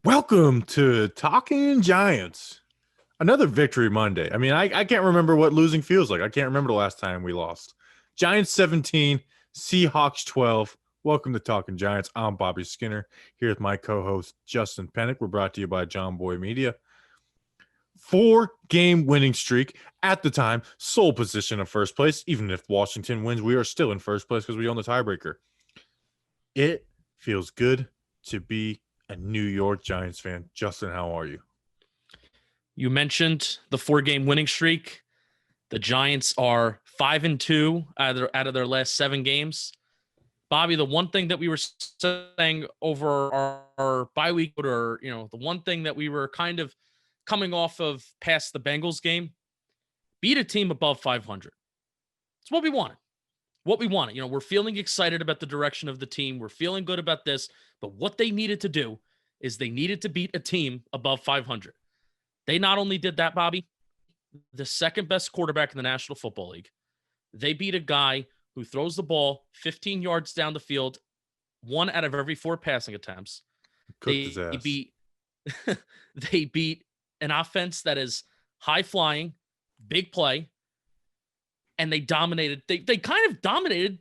Welcome to Talking Giants. Another victory Monday. I can't remember what losing feels like. I can't remember the last time we lost. Giants 17, Seahawks 12. Welcome to Talking Giants. I'm Bobby Skinner here with my co-host Justin Pennick. We're brought to you by John Boy Media. 4-game winning streak at the time, sole position of first place. Even if Washington wins, we are still in first place because we own the tiebreaker. It feels good to be a New York Giants fan. Justin, how are you? You mentioned the 4-game winning streak. The Giants are 5-2 out of their last 7 games. Bobby, the one thing that we were saying over our bye week, or the one thing that we were kind of coming off of past the Bengals game, beat a team above 500. It's what we wanted. We're feeling excited about the direction of the team. We're feeling good about this. But what they needed to do is they needed to beat a team above 500. They not only did that, Bobby, the second best quarterback in the National Football League. They beat a guy who throws the ball 15 yards down the field, 1 out of every 4 passing attempts. Cooked his ass. They beat an offense that is high flying, big play, and they dominated. They kind of dominated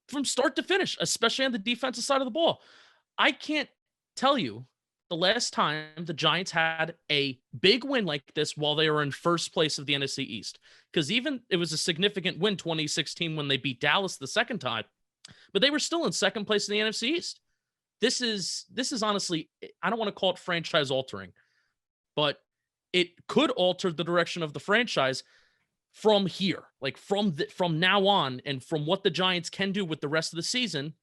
from start to finish, especially on the defensive side of the ball. I can't tell you the last time the Giants had a big win like this while they were in first place of the NFC East. Because even it was a significant win 2016 when they beat Dallas the second time, but they were still in second place in the NFC East. This is honestly, I don't want to call it franchise altering, but it could alter the direction of the franchise from here, like from now on, and from what the Giants can do with the rest of the season,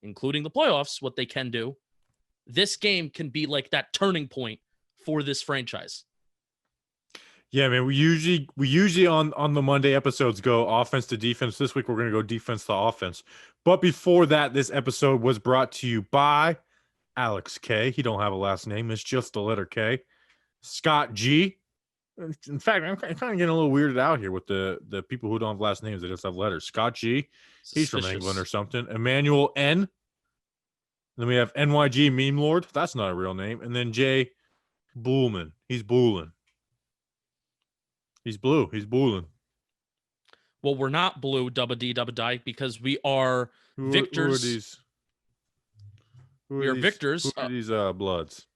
including the playoffs, what they can do. This game can be like that turning point for this franchise. Yeah, man. We usually on the Monday episodes go offense to defense. This week we're going to go defense to offense. But before that, this episode was brought to you by Alex K. He don't have a last name. It's just the letter K. Scott G. In fact, I'm kind of getting a little weirded out here with the people who don't have last names. They just have letters. Scott G. He's from England or something. Emmanuel N. Then we have NYG Meme Lord. That's not a real name. And then Jay Bullman. He's Bullin. He's blue. He's Bullin. Well, we're not blue, Dubba D, Dubba Die, because we are victors. Who are these? We are victors. Who are these bloods?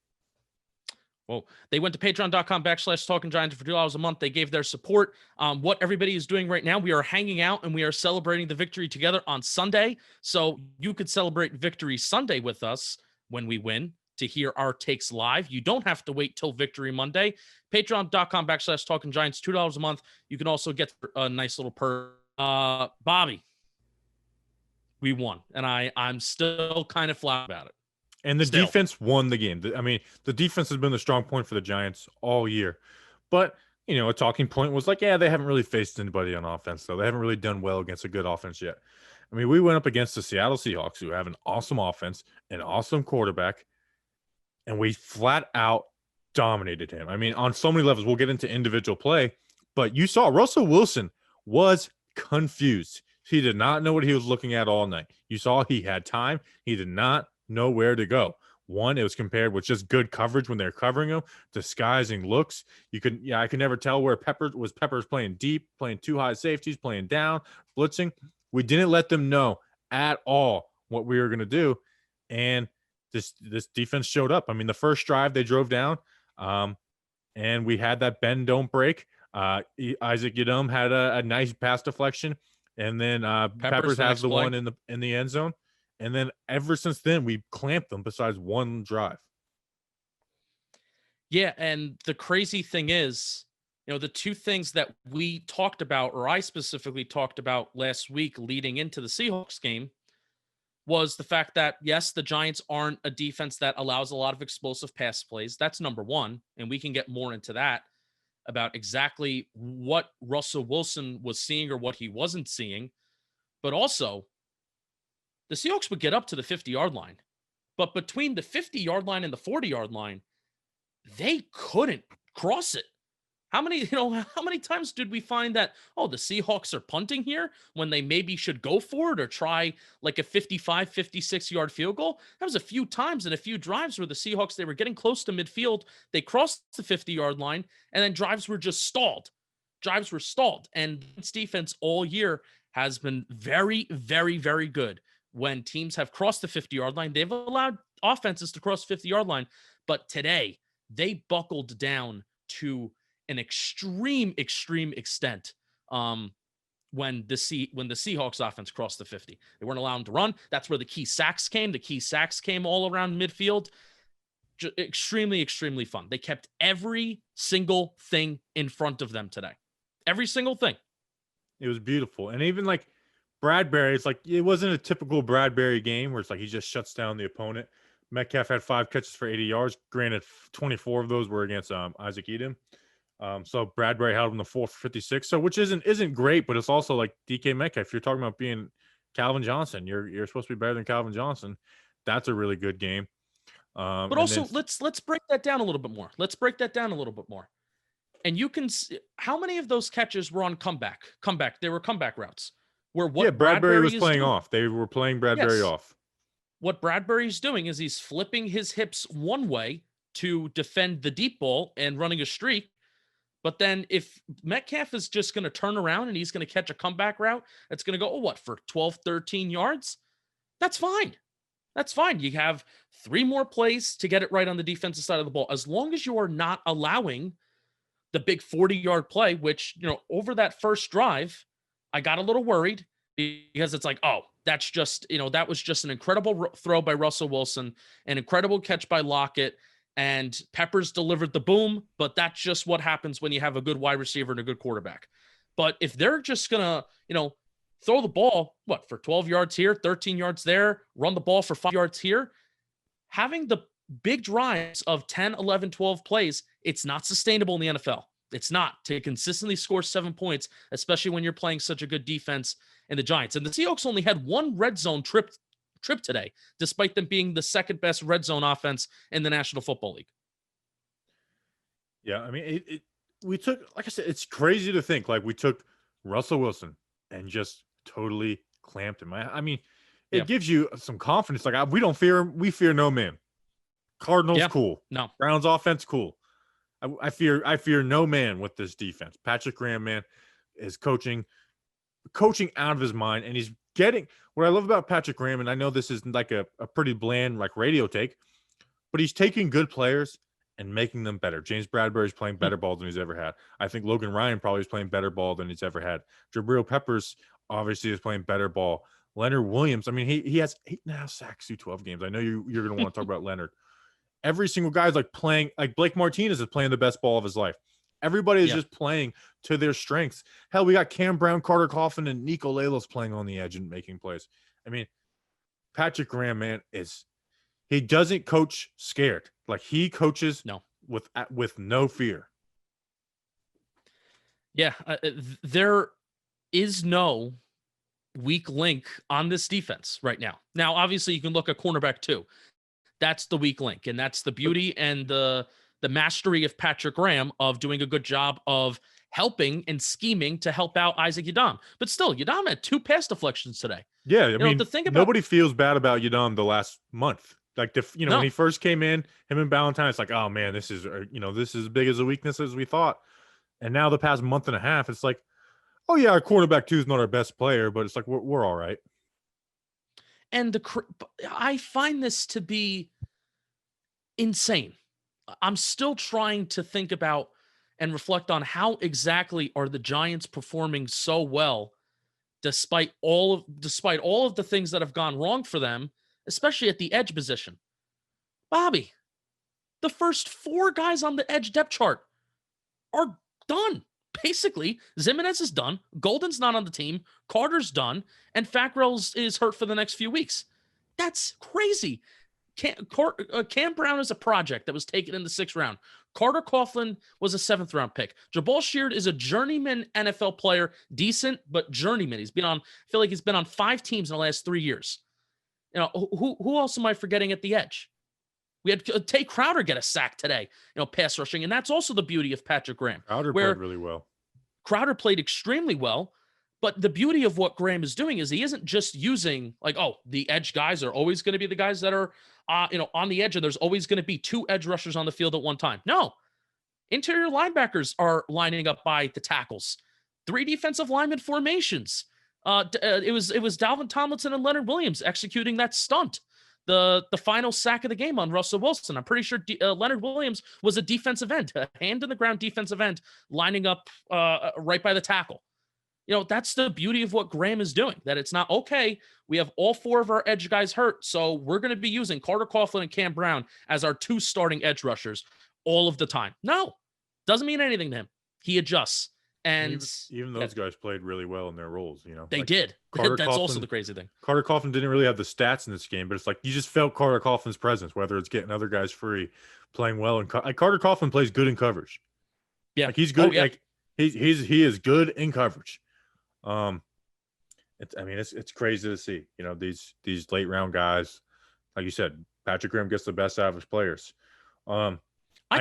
Well, they went to patreon.com/Talking Giants for $2 a month. They gave their support. What everybody is doing right now, we are hanging out and we are celebrating the victory together on Sunday. So you could celebrate Victory Sunday with us when we win to hear our takes live. You don't have to wait till Victory Monday. Patreon.com/Talking Giants, $2 a month. You can also get a nice little perk. Bobby, we won, and I'm still kind of flat about it. And the defense won the game. I mean, the defense has been the strong point for the Giants all year. But, a talking point was like, yeah, they haven't really faced anybody on offense, though. They haven't really done well against a good offense yet. I mean, we went up against the Seattle Seahawks, who have an awesome offense, an awesome quarterback, and we flat out dominated him. I mean, on so many levels, we'll get into individual play, but you saw Russell Wilson was confused. He did not know what he was looking at all night. You saw he had time. He did not know where to go. One, it was compared with just good coverage when they're covering him, disguising looks. I could never tell where Peppers playing deep, playing too high safeties, playing down, blitzing. We didn't let them know at all what we were going to do. And this defense showed up. I mean, the first drive they drove down, and we had that bend don't break. Isaac Yadom had a nice pass deflection, and then Peppers has the one in the end zone. And then ever since then, we clamped them besides one drive. Yeah, and the crazy thing is, the two things that we talked about, or I specifically talked about last week leading into the Seahawks game, was the fact that, yes, the Giants aren't a defense that allows a lot of explosive pass plays. That's number one, and we can get more into that about exactly what Russell Wilson was seeing or what he wasn't seeing. But also, the Seahawks would get up to the 50-yard line. But between the 50-yard line and the 40-yard line, they couldn't cross it. How many times did we find that, oh, the Seahawks are punting here when they maybe should go for it or try like a 55, 56-yard field goal? That was a few times and a few drives where the Seahawks, they were getting close to midfield. They crossed the 50-yard line and then drives were just stalled. Drives were stalled. And its defense all year has been very, very, very good. When teams have crossed the 50-yard line, they've allowed offenses to cross the 50-yard line. But today, they buckled down to an extreme extent when the Seahawks offense crossed the 50. They weren't allowed to run. That's where the key sacks came. The key sacks came all around midfield. Extremely fun. They kept every single thing in front of them today. Every single thing. It was beautiful. And even like Bradbury, it's like it wasn't a typical Bradbury game where it's like he just shuts down the opponent. Metcalf had 5 catches for 80 yards. Granted, 24 of those were against Isaac Edom. So Bradbury held him the 4 for 56. So which isn't great, but it's also like DK Metcalf. If you're talking about being Calvin Johnson, you're supposed to be better than Calvin Johnson. That's a really good game. But also, let's break that down a little bit more. And you can see how many of those catches were on comeback. They were comeback routes. Where what Bradbury was playing off. They were playing Bradbury off. What Bradbury's doing is he's flipping his hips one way to defend the deep ball and running a streak. But then if Metcalf is just going to turn around and he's going to catch a comeback route, that's going to go, for 12, 13 yards? That's fine. That's fine. You have 3 more plays to get it right on the defensive side of the ball. As long as you are not allowing the big 40-yard play, which, over that first drive, I got a little worried because it's like, that's just, that was just an incredible throw by Russell Wilson, an incredible catch by Lockett, and Peppers delivered the boom, but that's just what happens when you have a good wide receiver and a good quarterback. But if they're just going to, throw the ball, for 12 yards here, 13 yards there, run the ball for 5 yards here, having the big drives of 10, 11, 12 plays, it's not sustainable in the NFL. It's not to consistently score 7 points, especially when you're playing such a good defense in the Giants. And the Seahawks only had 1 red zone trip today, despite them being the second best red zone offense in the National Football League. Yeah, I mean, we took, like I said, it's crazy to think like we took Russell Wilson and just totally clamped him. I mean, it gives you some confidence. Like we fear no man. Cardinals, cool. No. Browns offense, cool. I fear no man with this defense. Patrick Graham, man, is coaching out of his mind, and he's getting what I love about Patrick Graham, and I know this is like a pretty bland like radio take, but he's taking good players and making them better. James Bradbury's playing better ball than he's ever had. I think Logan Ryan probably is playing better ball than he's ever had. Jabril Peppers obviously is playing better ball. Leonard Williams, I mean, he has 8.5 sacks through 12 games. I know you're going to want to talk about Leonard. Every single guy's like playing, like Blake Martinez is playing the best ball of his life. Everybody is just playing to their strengths. Hell, we got Cam Brown, Carter Coughlin, and Nico Lalos playing on the edge and making plays. I mean, Patrick Graham, man, he doesn't coach scared. Like he coaches with no fear. Yeah, there is no weak link on this defense right now. Now, obviously, you can look at cornerback too. That's the weak link, and that's the beauty and the mastery of Patrick Graham of doing a good job of helping and scheming to help out Isaac Yiadom. But still, Yiadom had 2 pass deflections today. Yeah, I mean, nobody feels bad about Yiadom the last month. Like when he first came in, him and Ballantyne, it's like, oh man, this is as big as a weakness as we thought. And now the past month and a half, it's like, oh yeah, our quarterback 2 is not our best player, but it's like we're all right. And I find this to be insane. I'm still trying to think about and reflect on how exactly are the Giants performing so well despite all of the things that have gone wrong for them, especially at the edge position. Bobby, the first 4 guys on the edge depth chart are done. Basically, Zimenez is done. Golden's not on the team. Carter's done. And Fackrell is hurt for the next few weeks. That's crazy. Cam Brown is a project that was taken in the 6th round. Carter Coughlin was a 7th round pick. Jabal Sheard is a journeyman NFL player, decent, but journeyman. I feel like he's been on 5 teams in the last 3 years. Who else am I forgetting at the edge? We had Tay Crowder get a sack today, pass rushing. And that's also the beauty of Patrick Graham. Crowder where played really well. Crowder played extremely well. But the beauty of what Graham is doing is he isn't just using like, oh, the edge guys are always going to be the guys that are, on the edge, and there's always going to be 2 edge rushers on the field at one time. No, interior linebackers are lining up by the tackles. 3 defensive lineman formations. It was Dalvin Tomlinson and Leonard Williams executing that stunt. The final sack of the game on Russell Wilson. I'm pretty sure Leonard Williams was a defensive end, a hand in the ground defensive end, lining up right by the tackle. That's the beauty of what Graham is doing, that it's not, okay, we have all 4 of our edge guys hurt, so we're going to be using Carter Coughlin and Cam Brown as our 2 starting edge rushers all of the time. No, doesn't mean anything to him. He adjusts. And even those guys played really well in their roles, They like did. Carter That's Coughlin, also the crazy thing. Carter Coughlin didn't really have the stats in this game, but it's like you just felt Carter Coughlin's presence, whether it's getting other guys free, playing well, and like Carter Coughlin plays good in coverage. Yeah, like he's good. Oh, yeah. Like he is good in coverage. It's crazy to see, these late round guys. Like you said, Patrick Graham gets the best out of his players. I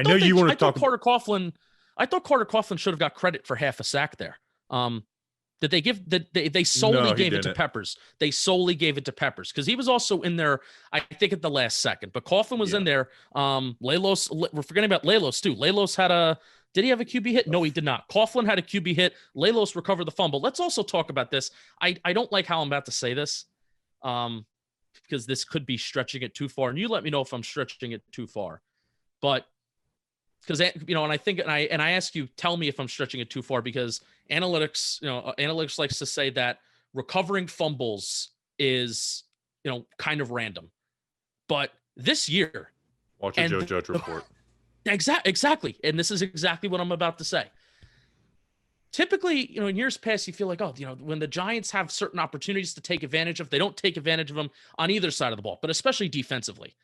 know you want to talk Carter Coughlin. I thought Carter Coughlin should have got credit for half a sack there. Did they give that they solely gave it to Peppers? They solely gave it to Peppers because he was also in there, I think, at the last second. But Coughlin was in there. Lelos, we're forgetting about Lelos too. Lelos had did he have a QB hit? No, he did not. Coughlin had a QB hit. Lelos recovered the fumble. Let's also talk about this. I don't like how I'm about to say this, because this could be stretching it too far. And you let me know if I'm stretching it too far. But because and I think and I ask you, tell me if I'm stretching it too far, because analytics likes to say that recovering fumbles is kind of random. But this year, watch a Joe Judge report. Exactly. And this is exactly what I'm about to say. Typically, in years past, you feel like, when the Giants have certain opportunities to take advantage of, they don't take advantage of them on either side of the ball, but especially defensively.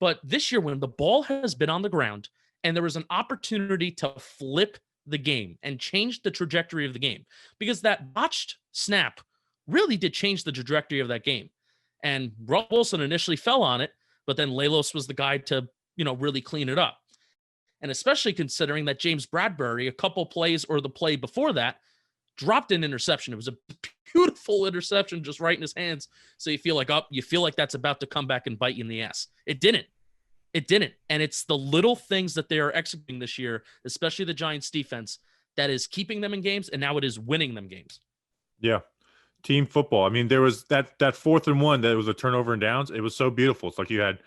But this year, when the ball has been on the ground and there was an opportunity to flip the game and change the trajectory of the game, because that botched snap really did change the trajectory of that game. And Russell Wilson initially fell on it, but then Lelos was the guy to, really clean it up. And especially considering that James Bradbury, a couple plays or the play before that, dropped an interception. It was a beautiful interception just right in his hands. So you feel like that's about to come back and bite you in the ass. It didn't. And it's the little things that they are executing this year, especially the Giants defense, that is keeping them in games, and now it is winning them games. Yeah. Team football. I mean, there was that 4th and 1 that was a turnover and downs. It was so beautiful. It's like you had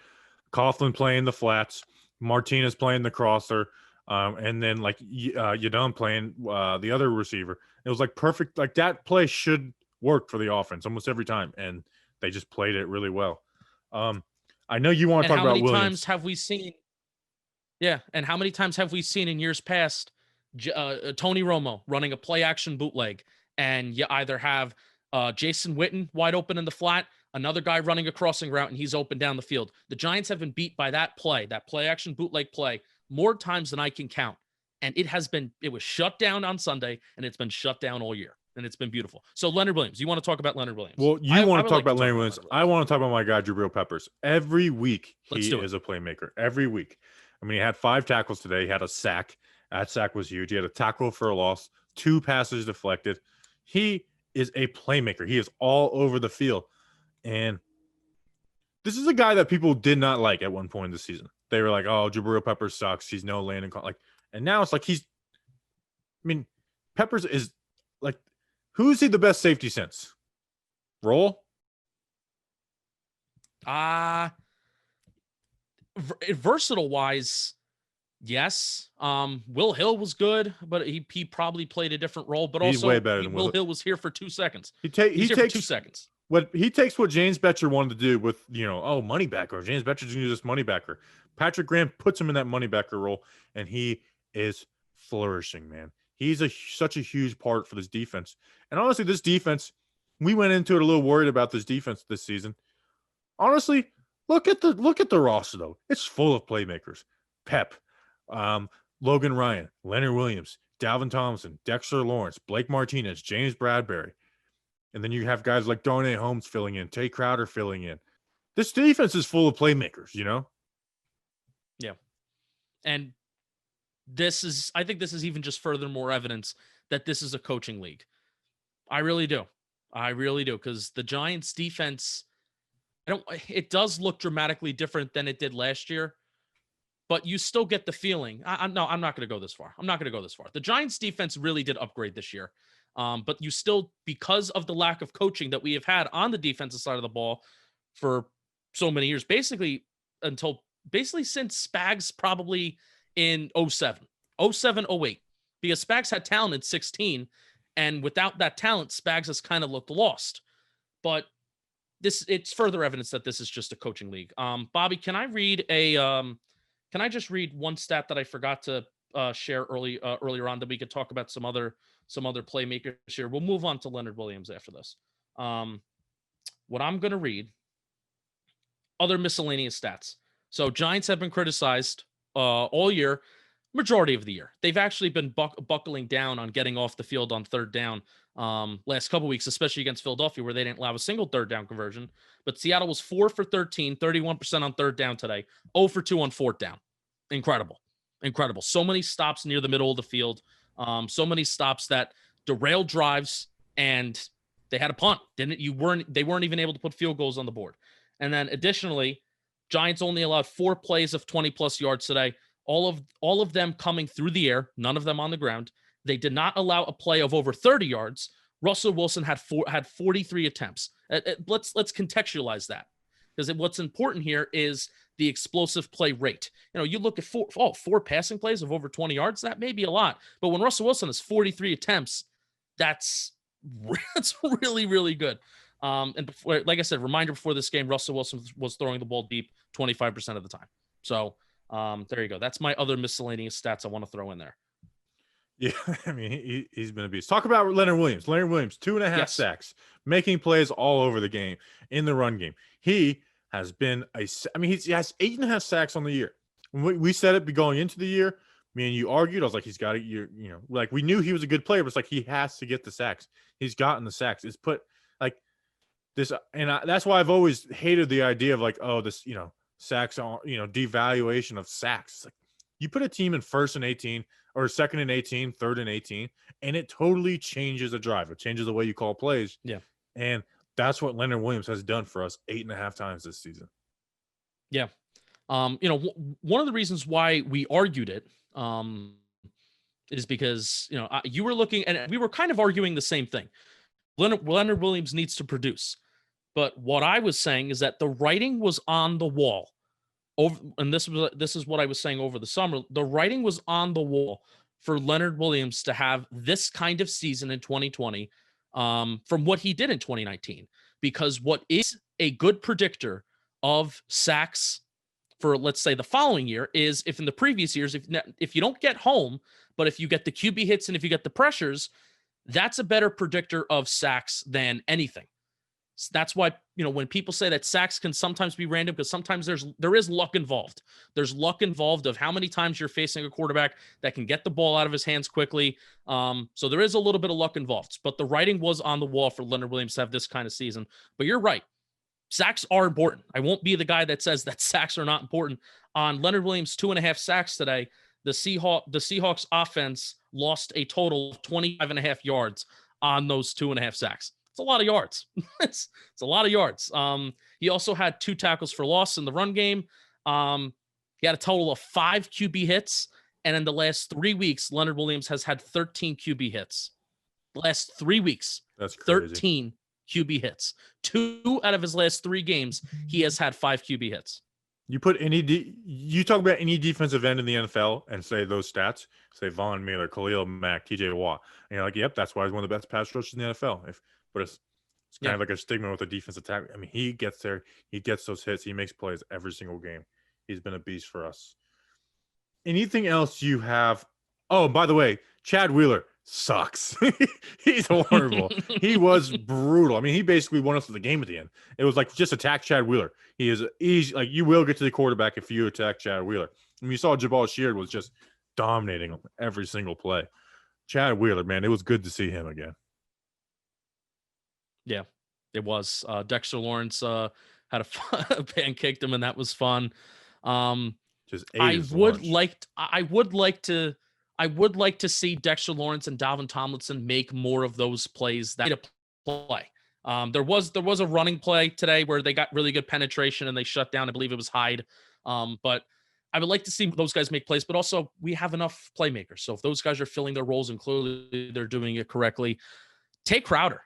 Coughlin playing the flats, Martinez playing the crosser, and then like Yadon playing the other receiver. It was like perfect. Like that play should work for the offense almost every time, and they just played it really well. I know you want to talk about Williams. How many times have we seen? Yeah, and how many times have we seen in years past Tony Romo running a play action bootleg, and you either have Jason Witten wide open in the flat, another guy running a crossing route, and he's open down the field. The Giants have been beat by that play action bootleg play, more times than I can count. And it was shut down on Sunday, and it's been shut down all year. And it's been beautiful. So Leonard Williams, you want to talk about Leonard Williams? Well, you want to talk about Leonard Williams. I want to talk about my guy, Jabril Peppers. Every week, he is a playmaker. Every week. I mean, he had 5 tackles today. He had a sack. That sack was huge. He had a tackle for a loss, 2 passes deflected. He is a playmaker. He is all over the field. And this is a guy that people did not like at one point in the season. They were like, oh, Jabril Peppers sucks. He's no Landon. And now it's like Peppers is like, who's he the best safety since? Roll? Versatile wise, yes. Will Hill was good, but he probably played a different role. But he's also, way better than Will Hill was here for 2 seconds. He takes for 2 seconds. He takes what James Betcher wanted to do with, money backer. James Betcher's going to do this money backer. Patrick Graham puts him in that money backer role, and he is flourishing, man. He's such a huge part for this defense. And honestly, this defense, we went into it a little worried about this defense this season. Honestly, look at the roster though. It's full of playmakers. Pep, Logan Ryan, Leonard Williams, Dalvin Thompson, Dexter Lawrence, Blake Martinez, James Bradbury. And then you have guys like Darnay Holmes filling in, Tay Crowder filling in. This defense is full of playmakers, And I think this is even just further more evidence that this is a coaching league. I really do. I really do. Because the Giants defense, it does look dramatically different than it did last year, but you still get the feeling. I'm not going to go this far. I'm not going to go this far. The Giants defense really did upgrade this year. But you still, because of the lack of coaching that we have had on the defensive side of the ball for so many years, basically since Spags probably in 07, 08, because Spags had talent in 16, and without that talent, Spags has kind of looked lost. But it's further evidence that this is just a coaching league. Bobby, can I just read one stat that I forgot to share earlier on, that we could talk about some other playmakers here. We'll move on to Leonard Williams after this. What I'm going to read, other miscellaneous stats. So Giants have been criticized all year, majority of the year. They've actually been buckling down on getting off the field on third down last couple weeks, especially against Philadelphia, where they didn't allow a single third down conversion. But Seattle was 4 for 13, 31% on third down today, 0 for 2 on fourth down. Incredible. So many stops near the middle of the field. So many stops that derailed drives, and they had a punt. They weren't even able to put field goals on the board. And then additionally, Giants only allowed 4 plays of 20 plus yards today. All of them coming through the air, none of them on the ground. They did not allow a play of over 30 yards. Russell Wilson had 43 attempts. Let's contextualize that, because what's important here is the explosive play rate. You look at four passing plays of over 20 yards, that may be a lot. But when Russell Wilson has 43 attempts, that's really, really good. And before, like I said, reminder before this game, Russell Wilson was throwing the ball deep 25% of the time. So there you go. That's my other miscellaneous stats I want to throw in there. Yeah, I mean, he's been a beast. Talk about Leonard Williams. Leonard Williams, 2.5 sacks, making plays all over the game in the run game. He has been he has 8.5 sacks on the year. We said it going into the year. Me and you argued. I was like, he's got to, like we knew he was a good player, but it's like he has to get the sacks. He's gotten the sacks. It's put like this, and that's why I've always hated the idea of like, oh, this, sacks on, devaluation of sacks. It's like you put a team in 1st and 18 or 2nd and 18, 3rd and 18, and it totally changes a drive. It changes the way you call plays. Yeah. And that's what Leonard Williams has done for us 8.5 times this season. Yeah. One of the reasons why we argued it is because, you were looking, and we were kind of arguing the same thing. Leonard Williams needs to produce. But what I was saying is that the writing was on the wall. And this is what I was saying over the summer. The writing was on the wall for Leonard Williams to have this kind of season in 2020 from what he did in 2019. Because what is a good predictor of sacks for, let's say, the following year is if in the previous years, if you don't get home, but if you get the QB hits and if you get the pressures, that's a better predictor of sacks than anything. That's why, when people say that sacks can sometimes be random, because sometimes there is luck involved. There's luck involved of how many times you're facing a quarterback that can get the ball out of his hands quickly. So there is a little bit of luck involved, but the writing was on the wall for Leonard Williams to have this kind of season. But you're right. Sacks are important. I won't be the guy that says that sacks are not important. On Leonard Williams' 2.5 sacks today, the Seahawks offense lost a total of 25.5 yards on those 2.5 sacks. It's a lot of yards. it's a lot of yards. He also had 2 tackles for loss in the run game. He had a total of 5 QB hits. And in the last 3 weeks, Leonard Williams has had 13 QB hits. The last 3 weeks, that's crazy. 13 QB hits. 2 out of his last 3 games, he has had 5 QB hits. You put you talk about any defensive end in the NFL and say those stats, say Von Miller, Khalil Mack, TJ Watt. And you're like, yep, that's why he's one of the best pass rushers in the NFL. But it's kind of like a stigma with a defense attack. I mean, he gets there. He gets those hits. He makes plays every single game. He's been a beast for us. Anything else you have? Oh, by the way, Chad Wheeler sucks. He's horrible. He was brutal. I mean, he basically won us the game at the end. It was like, just attack Chad Wheeler. He is easy. Like, you will get to the quarterback if you attack Chad Wheeler. I mean, you saw Jabal Sheard was just dominating every single play. Chad Wheeler, man, it was good to see him again. Yeah, it was. Dexter Lawrence had pancaked him, and that was fun. Just ate his lunch. I would like to see Dexter Lawrence and Dalvin Tomlinson make more of those plays that play. There was a running play today where they got really good penetration and they shut down. I believe it was Hyde. But I would like to see those guys make plays, but also we have enough playmakers. So if those guys are filling their roles and clearly they're doing it correctly, take Crowder.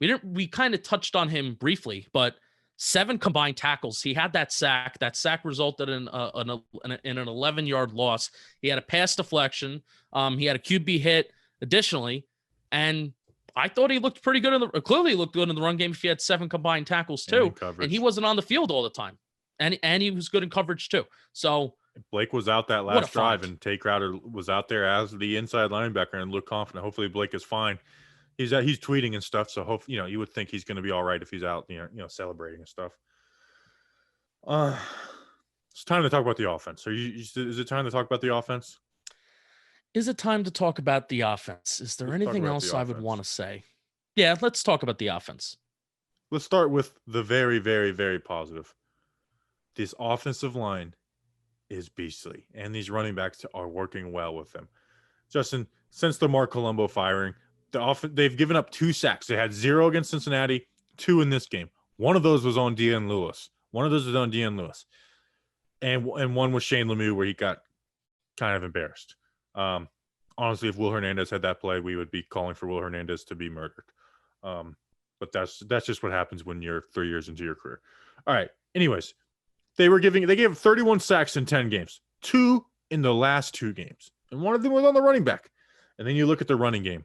We kind of touched on him briefly, but 7 combined tackles. He had that sack. That sack resulted in an 11-yard loss. He had a pass deflection. He had a QB hit additionally, and I thought he looked pretty good clearly looked good in the run game if he had 7 combined tackles too. And he wasn't on the field all the time. And he was good in coverage too. So Blake was out that last drive, and Tay Crowder was out there as the inside linebacker and looked confident. Hopefully Blake is fine. He's tweeting and stuff, so hope you would think he's going to be all right if he's out, celebrating and stuff. It's time to talk about the offense. Is it time to talk about the offense? Is it time to talk about the offense? Is there anything else I would want to say? Yeah, let's talk about the offense. Let's start with the very, very, very positive. This offensive line is beastly, and these running backs are working well with them. Justin, since the Mark Colombo firing, they've given up 2 sacks. They had 0 against Cincinnati, 2 in this game. One of those was on Dion Lewis. And one was Shane Lemieux, where he got kind of embarrassed. Honestly, if Will Hernandez had that play, we would be calling for Will Hernandez to be murdered. But that's just what happens when you're 3 years into your career. All right. Anyways, they gave 31 sacks in 10 games, 2 in the last 2 games, and one of them was on the running back. And then you look at the running game.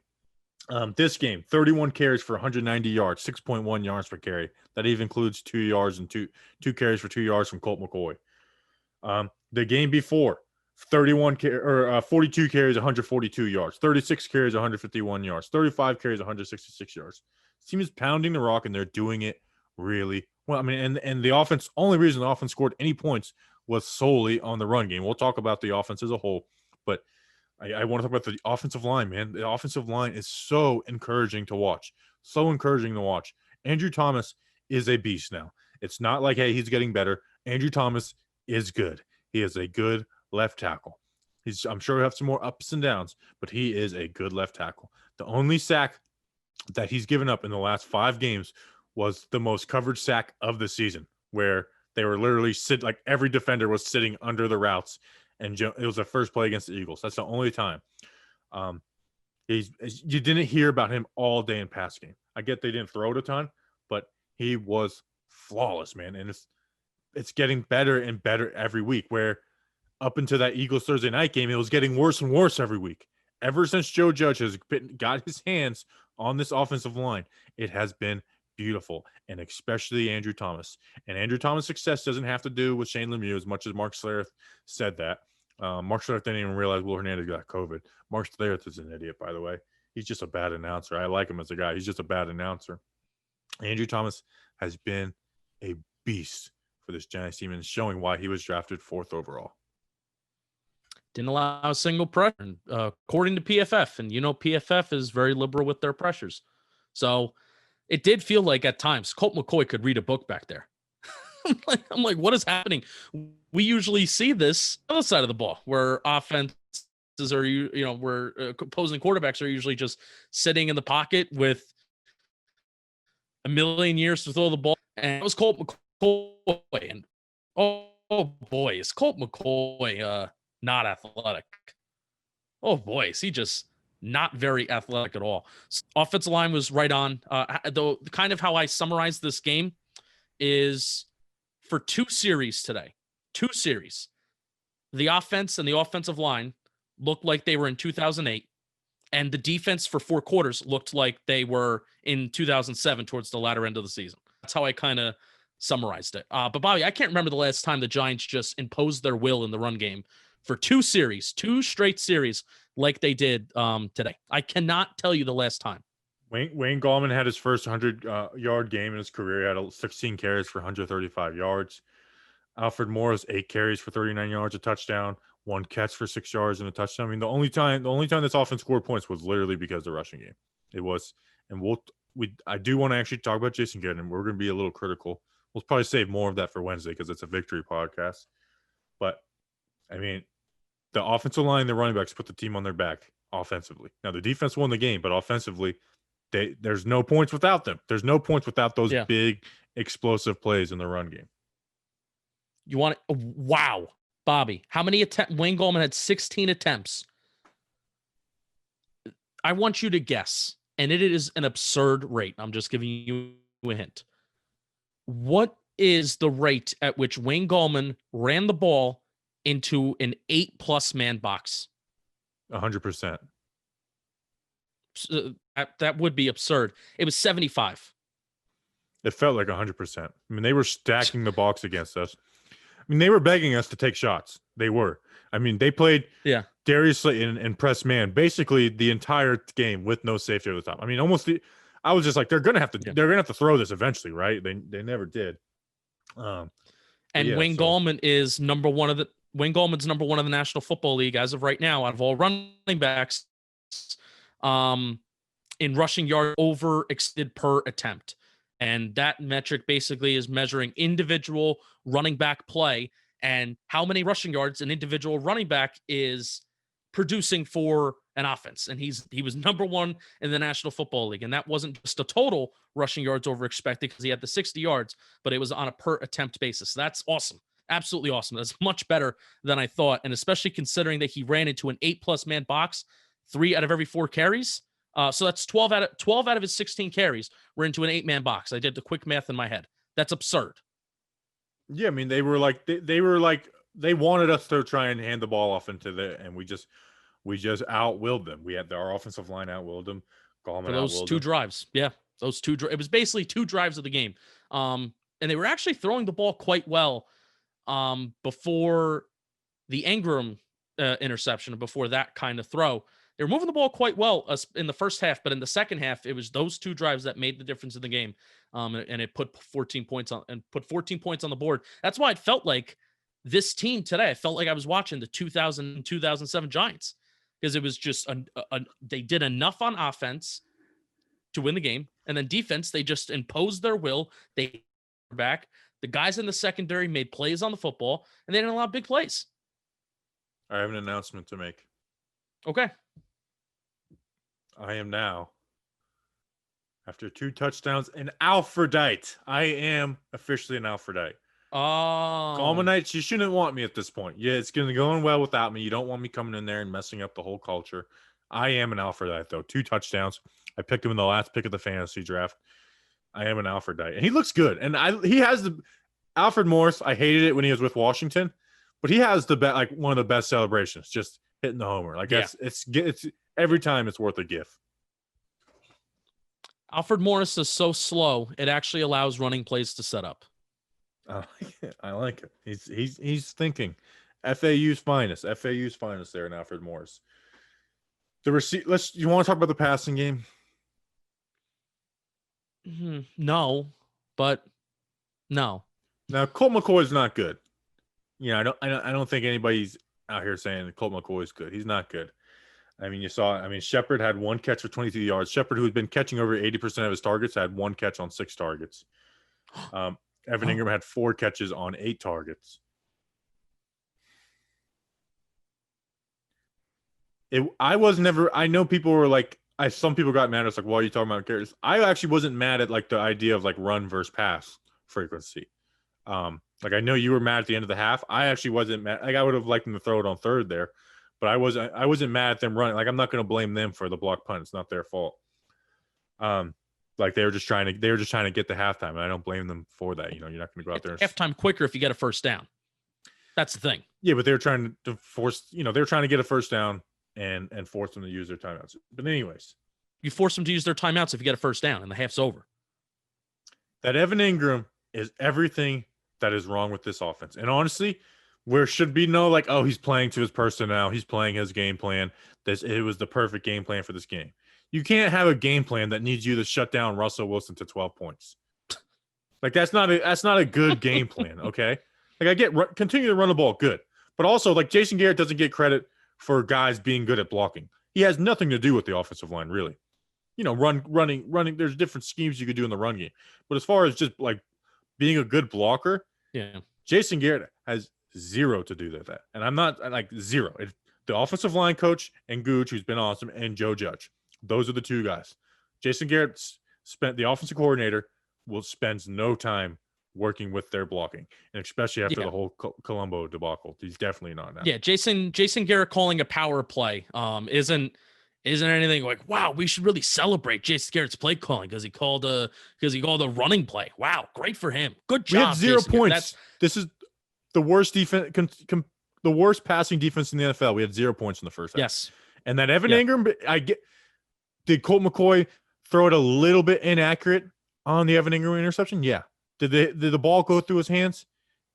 This game, 31 carries for 190 yards, 6.1 yards per carry. That even includes 2 yards and two carries for 2 yards from Colt McCoy. The game before, 42 carries, 142 yards, 36 carries, 151 yards, 35 carries, 166 yards. This team is pounding the rock, and they're doing it really well. I mean, and the offense, only reason the offense scored any points was solely on the run game. We'll talk about the offense as a whole, but I want to talk about the offensive line, man. The offensive line is so encouraging to watch. Andrew Thomas is a beast now. It's not like, hey, he's getting better. Andrew Thomas is good. He is a good left tackle. I'm sure he'll have some more ups and downs, but he is a good left tackle. The only sack that he's given up in the last 5 games was the most coverage sack of the season, where they were literally like every defender was sitting under the routes, and it was the first play against the Eagles. That's the only time. You didn't hear about him all day in pass game. I get they didn't throw it a ton, but he was flawless, man. And it's getting better and better every week, where up until that Eagles Thursday night game, it was getting worse and worse every week. Ever since Joe Judge has got his hands on this offensive line, it has been beautiful, and especially Andrew Thomas. And Andrew Thomas' success doesn't have to do with Shane Lemieux, as much as Mark Schlereth said that. Mark Schlereth didn't even realize Will Hernandez got COVID. Mark Schlereth is an idiot, by the way. He's just a bad announcer. I like him as a guy. He's just a bad announcer. Andrew Thomas has been a beast for this Giants team, and showing why he was drafted 4th overall. Didn't allow a single pressure, according to PFF. And PFF is very liberal with their pressures. So it did feel like at times Colt McCoy could read a book back there. I'm like, what is happening? We usually see this on the other side of the ball, where offenses are, where opposing quarterbacks are usually just sitting in the pocket with a million years to throw the ball. And it was Colt McCoy. And oh boy, is Colt McCoy not athletic? Oh boy, is he just not very athletic at all. Offensive line was right on. Though kind of how I summarized this game is, for 2 series today, the offense and the offensive line looked like they were in 2008, and the defense for 4 quarters looked like they were in 2007 towards the latter end of the season. That's how I kind of summarized it. But Bobby, I can't remember the last time the Giants just imposed their will in the run game for 2 straight series like they did today. I cannot tell you the last time. Wayne Gallman had his first 100-yard game in his career. He had 16 carries for 135 yards. Alfred Morris, 8 carries for 39 yards, a touchdown, 1 catch for 6 yards and a touchdown. I mean, the only time this offense scored points was literally because of the rushing game. It was, and I do want to actually talk about Jason Garrett, and we're going to be a little critical. We'll probably save more of that for Wednesday because it's a victory podcast. But I mean, the offensive line, the running backs put the team on their back offensively. Now the defense won the game, but offensively, there's no points without them. There's no points without those Yeah. big explosive plays in the run game. You want to, wow, Bobby, how many attempts? Wayne Gallman had 16 attempts. I want you to guess, and it is an absurd rate. I'm just giving you a hint. What is the rate at which Wayne Gallman ran the ball into an 8+ man box? 100%. That would be absurd. It was 75. It felt like 100%. I mean, they were stacking the box against us. I mean, they were begging us to take shots. They were. I mean, they played Darius Slayton and press man basically the entire game with no safety over the top. I mean, I was just like, they're gonna have to throw this eventually, right? They never did. And Wayne Gallman is number one of the National Football League as of right now out of all running backs in rushing yard over extended per attempt. And that metric basically is measuring individual running back play and how many rushing yards an individual running back is producing for an offense. And he was number one in the National Football League. And that wasn't just a total rushing yards over expected because he had the 60 yards, but it was on a per attempt basis. So that's awesome. Absolutely awesome. That's much better than I thought. And especially considering that he ran into an 8+ man box 3 out of every 4 carries. So that's 12 out of his 16 carries were into an 8-man box. I did the quick math in my head. That's absurd. Yeah, I mean, they were like they wanted us to try and hand the ball off and we just outwilled them. We had our offensive line outwilled them. For those 2 drives. Yeah. Those 2 it was basically 2 drives of the game. And they were actually throwing the ball quite well before the Ingram interception, before that kind of throw. They were moving the ball quite well in the first half, but in the second half, it was those 2 drives that made the difference in the game. And it put 14 points on the board. That's why it felt like this team today. I felt like I was watching the 2007 Giants because it was just they did enough on offense to win the game, and then defense they just imposed their will. They back the guys in the secondary made plays on the football, and they didn't allow big plays. I have an announcement to make. Okay. I am now, after 2 touchdowns, an Alfredite. I am officially an Alfredite. Oh. Gallmanites, you shouldn't want me at this point. Yeah, it's going to go well without me. You don't want me coming in there and messing up the whole culture. I am an Alfredite, though. 2 touchdowns. I picked him in the last pick of the fantasy draft. I am an Alfredite. And he looks good. And he has the – Alfred Morris, I hated it when he was with Washington. But he has one of the best celebrations, just hitting the homer. Like, it's every time it's worth a gift. Alfred Morris is so slow, it actually allows running plays to set up. I like it. He's thinking. FAU's finest there in Alfred Morris. You want to talk about the passing game? No, but no. Now Colt McCoy's not good. I don't think anybody's out here saying that Colt McCoy is good. He's not good. I mean, Shepard had 1 catch for 22 yards. Shepard, who's been catching over 80% of his targets, had 1 catch on 6 targets. Evan Ingram had 4 catches on 8 targets. I know people were like, some people got mad at us, like, why are you talking about characters? I actually wasn't mad at like the idea of like run versus pass frequency. Like I know you were mad at the end of the half. I actually wasn't mad. Like I would have liked them to throw it on 3rd there, but I wasn't mad at them running. Like I'm not going to blame them for the block punt. It's not their fault. Like they were just trying to get the halftime, and I don't blame them for that. You're not going to go out there. Halftime quicker if you get a first down. That's the thing. Yeah, but they were trying to force. They were trying to get a first down and force them to use their timeouts. But anyways, you force them to use their timeouts if you get a first down and the half's over. That Evan Ingram is everything that is wrong with this offense. And honestly, there should be no like, oh, he's playing to his personnel. He's playing his game plan. It was the perfect game plan for this game. You can't have a game plan that needs you to shut down Russell Wilson to 12 points. Like that's not a good game plan. Okay. Like I get continue to run the ball. Good. But also like Jason Garrett doesn't get credit for guys being good at blocking. He has nothing to do with the offensive line, really. Running. There's different schemes you could do in the run game. But as far as just like being a good blocker, yeah, Jason Garrett has zero to do that. And I'm not like zero. The offensive line coach and Gooch, who's been awesome, and Joe Judge. Those are the two guys. Jason Garrett spent the offensive coordinator spends no time working with their blocking, and especially after the whole Colombo debacle. He's definitely not now. Yeah, Jason Garrett calling a power play isn't anything like, wow, we should really celebrate Jason Garrett's play calling because he called a running play. Wow, great for him. Good job. We had 0 Jason points. This is the worst defense, the worst passing defense in the NFL. We had 0 points in the first half. Yes. And that Evan Ingram, did Colt McCoy throw it a little bit inaccurate on the Evan Ingram interception? Yeah. Did the ball go through his hands?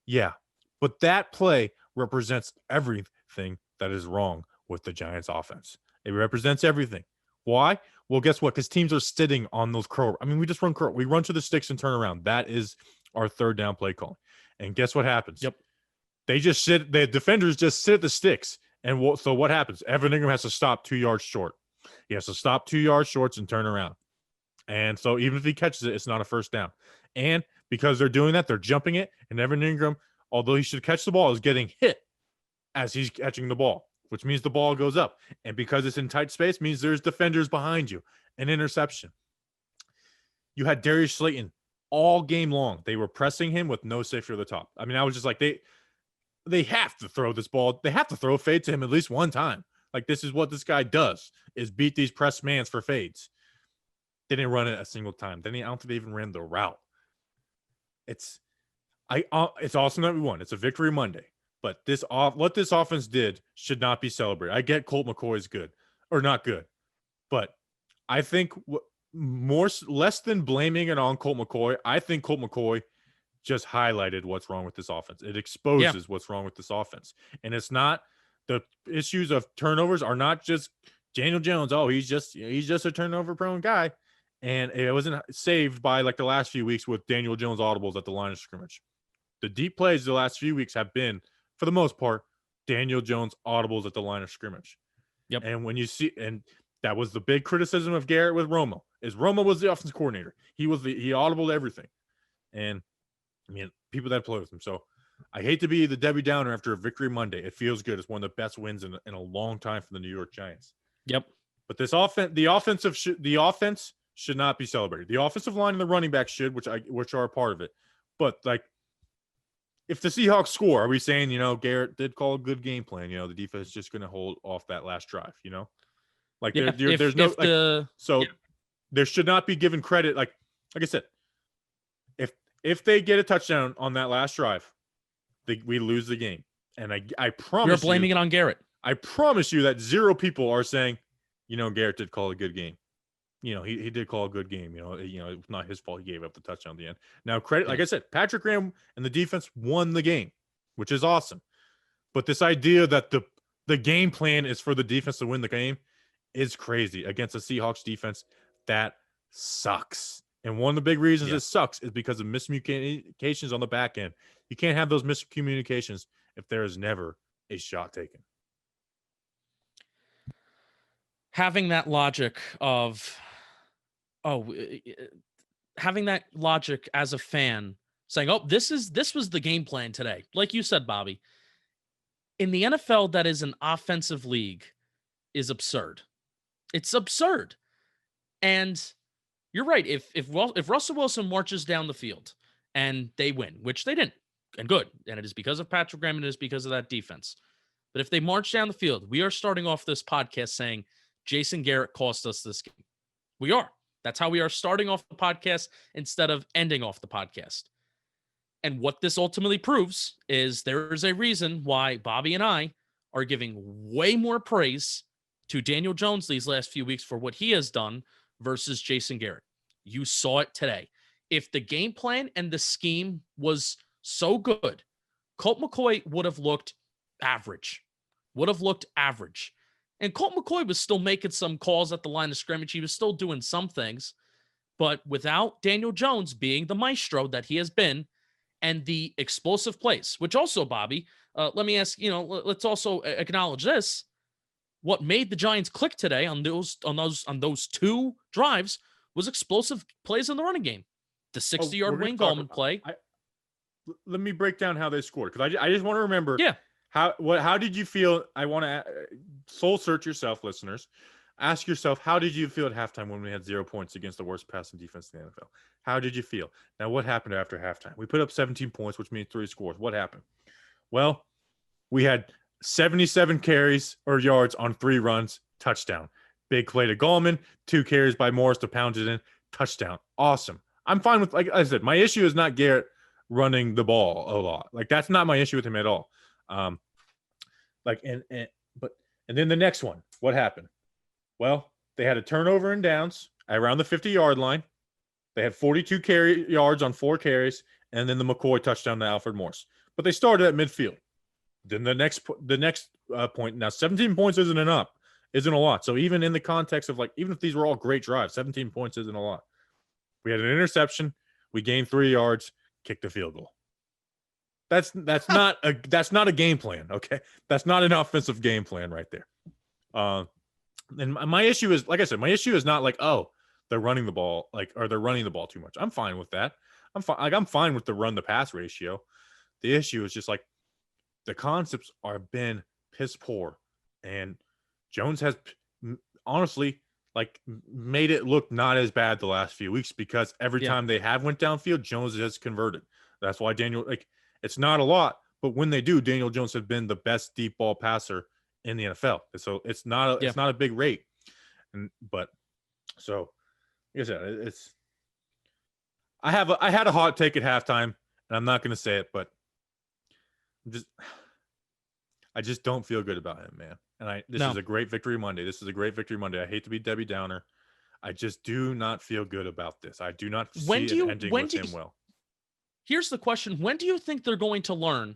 Yeah. But that play represents everything that is wrong with the Giants offense. It represents everything. Why? Well, guess what? Because teams are sitting on those curl. I mean, we just run curl. We run to the sticks and turn around. That is our third down play calling. And guess what happens? Yep. They just sit. The defenders just sit at the sticks. And so what happens? Evan Ingram has to stop 2 yards short. He has to stop 2 yards short and turn around. And so even if he catches it, it's not a first down. And because they're doing that, they're jumping it. And Evan Ingram, although he should catch the ball, is getting hit as he's catching the ball, which means the ball goes up. And because it's in tight space, means there's defenders behind you. An interception. You had Darius Slayton all game long. They were pressing him with no safety at the top. I mean, I was just like, they have to throw this ball. They have to throw a fade to him at least one time. Like, this is what this guy does, is beat these press mans for fades. They didn't run it a single time. I don't think they even ran the route. It's awesome that we won. It's a victory Monday. But what this offense did should not be celebrated. I get Colt McCoy is good or not good, but I think less than blaming it on Colt McCoy, I think Colt McCoy just highlighted what's wrong with this offense. It exposes what's wrong with this offense, and it's not the issues of turnovers are not just Daniel Jones. Oh, he's just a turnover prone guy, and it wasn't saved by like the last few weeks with Daniel Jones audibles at the line of scrimmage. The deep plays the last few weeks have been, for the most part, Daniel Jones audibles at the line of scrimmage. Yep. And when you see, and that was the big criticism of Garrett with Romo, is Romo was the offensive coordinator. He audibled everything. And I mean, people that play with him. So I hate to be the Debbie Downer after a victory Monday. It feels good. It's one of the best wins in a long time for the New York Giants. Yep. But this the offense should not be celebrated. The offensive line and the running back should, which are a part of it. But like, if the Seahawks score, are we saying, Garrett did call a good game plan? The defense is just going to hold off that last drive, Like, there's no there should not be given credit. Like I said, if they get a touchdown on that last drive, we lose the game. And I promise you're blaming it on Garrett. I promise you that 0 people are saying, Garrett did call a good game. He did call a good game. It's not his fault. He gave up the touchdown at the end. Now, credit, like I said, Patrick Graham and the defense won the game, which is awesome. But this idea that the game plan is for the defense to win the game is crazy against the Seahawks defense. That sucks. And one of the big reasons it sucks is because of miscommunications on the back end. You can't have those miscommunications if there is never a shot taken. Having that logic having that logic as a fan saying, this was the game plan today. Like you said, Bobby, in the NFL, that is an offensive league, is absurd. It's absurd. And you're right. If Russell Wilson marches down the field and they win, which they didn't, and good, and it is because of Patrick Graham, and it is because of that defense. But if they march down the field, we are starting off this podcast saying Jason Garrett cost us this game. We are. That's how we are starting off the podcast instead of ending off the podcast. And what this ultimately proves is there is a reason why Bobby and I are giving way more praise to Daniel Jones these last few weeks for what he has done versus Jason Garrett. You saw it today. If the game plan and the scheme was so good, Colt McCoy would have looked average. And Colt McCoy was still making some calls at the line of scrimmage. He was still doing some things. But without Daniel Jones being the maestro that he has been and the explosive plays, which also, Bobby, let me ask, let's also acknowledge this. What made the Giants click today on those 2 drives was explosive plays in the running game. The 60-yard Wayne Gallman play. let me break down how they scored, because I just want to remember. Yeah. How did you feel? I want to soul search yourself, listeners. Ask yourself, how did you feel at halftime when we had 0 points against the worst passing defense in the NFL? How did you feel? Now, what happened after halftime? We put up 17 points, which means 3 scores. What happened? Well, we had 77 carries or yards on 3 runs, touchdown. Big play to Gallman, 2 carries by Morris to pound it in, touchdown. Awesome. I'm fine with, like I said, my issue is not Garrett running the ball a lot. Like, that's not my issue with him at all. And then the next one, what happened? Well, they had a turnover and downs around the 50-yard line. They had 42 carry yards on 4 carries, and then the McCoy touchdown to Alfred Morris. But they started at midfield. Then the next point. Now, 17 points isn't a lot. So even in the context of, like, even if these were all great drives, 17 points isn't a lot. We had an interception. We gained 3 yards, kicked a field goal. That's not a game plan. Okay, that's not an offensive game plan right there. And my issue is, like I said, my issue is not like, oh, they're running the ball, or they're running the ball too much. I'm fine with that. I'm fine with the run to pass ratio. The issue is just, like, the concepts are been piss poor, and Jones has honestly, like, made it look not as bad the last few weeks, because every time they have went downfield, Jones has converted. That's why Daniel, like, it's not a lot, but when they do, Daniel Jones has been the best deep ball passer in the NFL. So it's not a big rate. Like I said, I had a hot take at halftime, and I'm not going to say it, but I just don't feel good about him, man. And this is a great victory Monday. I hate to be Debbie Downer. I just do not feel good about this. I do not see it ending with him well. Here's the question. When do you think they're going to learn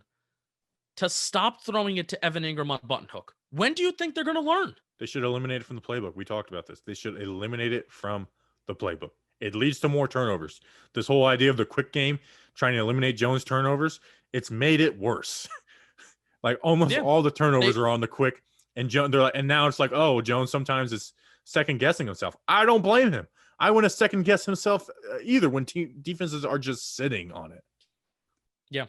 to stop throwing it to Evan Ingram on button hook? When do you think they're going to learn? They should eliminate it from the playbook. We talked about this. They should eliminate it from the playbook. It leads to more turnovers. This whole idea of the quick game, trying to eliminate Jones' turnovers, it's made it worse. Like, almost all the turnovers are on the quick, and and now it's like, oh, Jones sometimes is second guessing himself. I don't blame him. I want to second guess himself either when defenses are just sitting on it. Yeah.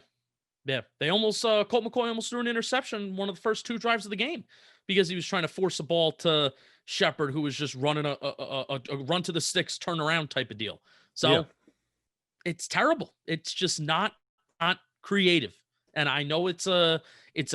They almost Colt McCoy almost threw an interception one of the first 2 drives of the game because he was trying to force a ball to Shepard, who was just running a run to the sticks, turn around type of deal. So it's terrible. It's just not creative. And I know it's a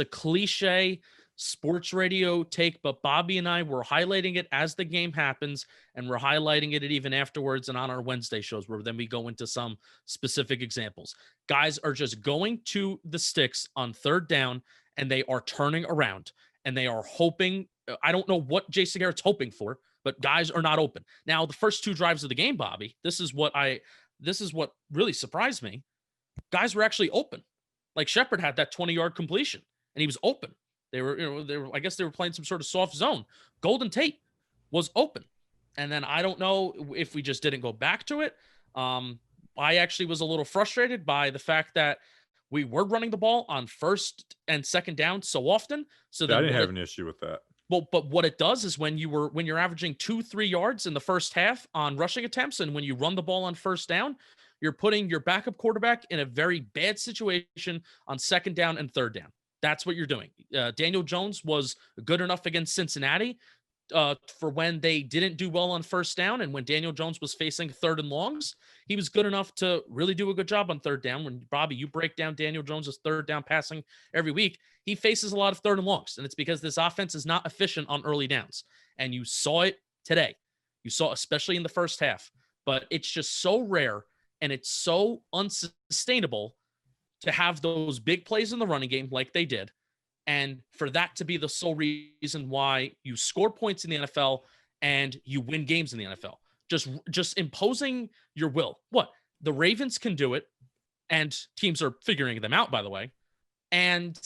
cliche sports radio take, but Bobby and I were highlighting it as the game happens, and we're highlighting it even afterwards and on our Wednesday shows, where then we go into some specific examples. Guys are just going to the sticks on 3rd down, and they are turning around, and they are hoping. I don't know what Jason Garrett's hoping for, but guys are not open. Now, the first 2 drives of the game, Bobby, this is what really surprised me. Guys were actually open. Like, Shepard had that 20-yard completion, and he was open. They were, I guess they were playing some sort of soft zone. Golden Tate was open. And then I don't know if we just didn't go back to it. I actually was a little frustrated by the fact that we were running the ball on 1st and 2nd down so often. So that I didn't have an issue with that. Well, but what it does is when you're averaging 2-3 yards in the first half on rushing attempts, and when you run the ball on 1st down, you're putting your backup quarterback in a very bad situation on 2nd down and 3rd down. That's what you're doing. Daniel Jones was good enough against Cincinnati for when they didn't do well on 1st down, and when Daniel Jones was facing 3rd and longs, he was good enough to really do a good job on 3rd down. When, Bobby, you break down Daniel Jones's 3rd down passing every week, he faces a lot of 3rd and longs, and it's because this offense is not efficient on early downs. And you saw it today. You saw, especially in the first half. But it's just so rare, and it's so unsustainable to have those big plays in the running game like they did, and for that to be the sole reason why you score points in the NFL and you win games in the NFL. Just imposing your will. What? The Ravens can do it, and teams are figuring them out, by the way, and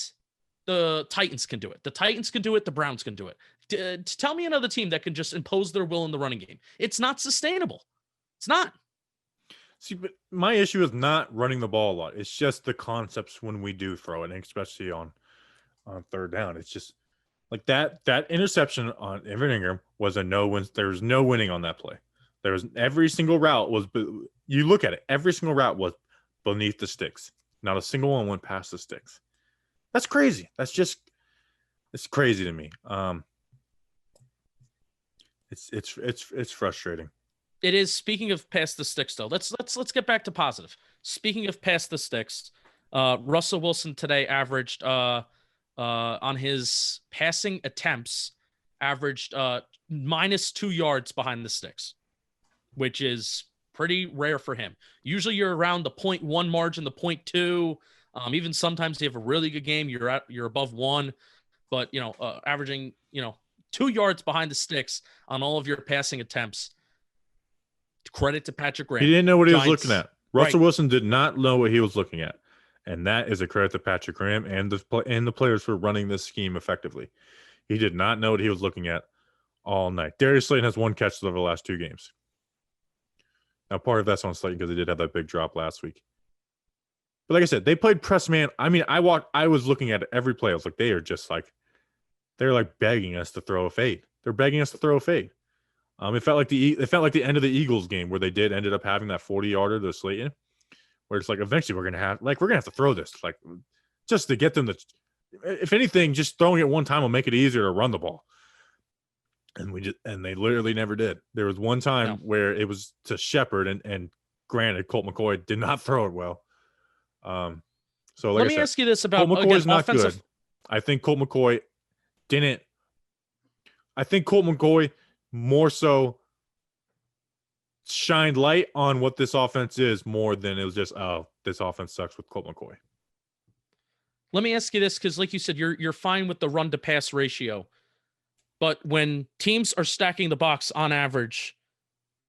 the Titans can do it. The Titans can do it. The Browns can do it. Tell me another team that can just impose their will in the running game. It's not sustainable. It's not. See, but my issue is not running the ball a lot. It's just the concepts when we do throw it, and especially on 3rd down. It's just like that interception on Evan Ingram was a no-win. There was no winning on that play. There was every single route was. You look at it, every single route was beneath the sticks. Not a single one went past the sticks. That's crazy. It's crazy to me. It's frustrating. It is. Speaking of past the sticks, though, let's get back to positive. Speaking of past the sticks, Russell Wilson today averaged on his passing attempts, averaged -2 yards behind the sticks, which is pretty rare for him. Usually you're around the 0.1 margin, the 0.2. Even sometimes you have a really good game, you're above 1, but averaging 2 yards behind the sticks on all of your passing attempts. Credit to Patrick Graham. He didn't know what he was Giants, looking at. Russell right. Wilson did not know what he was looking at. And that is a credit to Patrick Graham and the players for running this scheme effectively. He did not know what he was looking at all night. Darius Slayton has 1 catch over the last 2 games. Now, part of that's on Slayton because he did have that big drop last week. But like I said, they played press man. I mean, I was looking at every play. I was like, they're like begging us to throw a fade. They're begging us to throw a fade. It felt like the end of the Eagles game where they ended up having that 40-yarder to Slayton, where it's like eventually we're gonna have to throw this, like, just to get them to, if anything, just throwing it one time will make it easier to run the ball. And they literally never did. There was one time where it was to Shepard, and granted, Colt McCoy did not throw it well. So like let me ask you this about Colt McCoy's not offensive. good. I think Colt McCoy more so shined light on what this offense is more than it was just, this offense sucks with Colt McCoy. Let me ask you this, because like you said, you're fine with the run to pass ratio, but when teams are stacking the box on average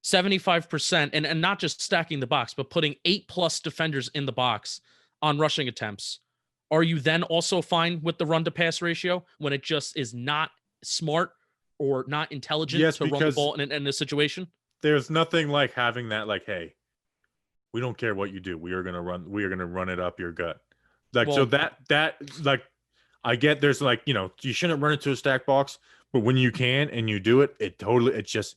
75%, and not just stacking the box, but putting 8+ defenders in the box on rushing attempts, are you then also fine with the run to pass ratio when it just is not smart or not intelligent to run the ball in a situation? There's nothing like having that, like, hey, we don't care what you do. We are gonna run it up your gut. Like, well, so that like, I get there's like, you shouldn't run into a stack box, but when you can and you do it, it's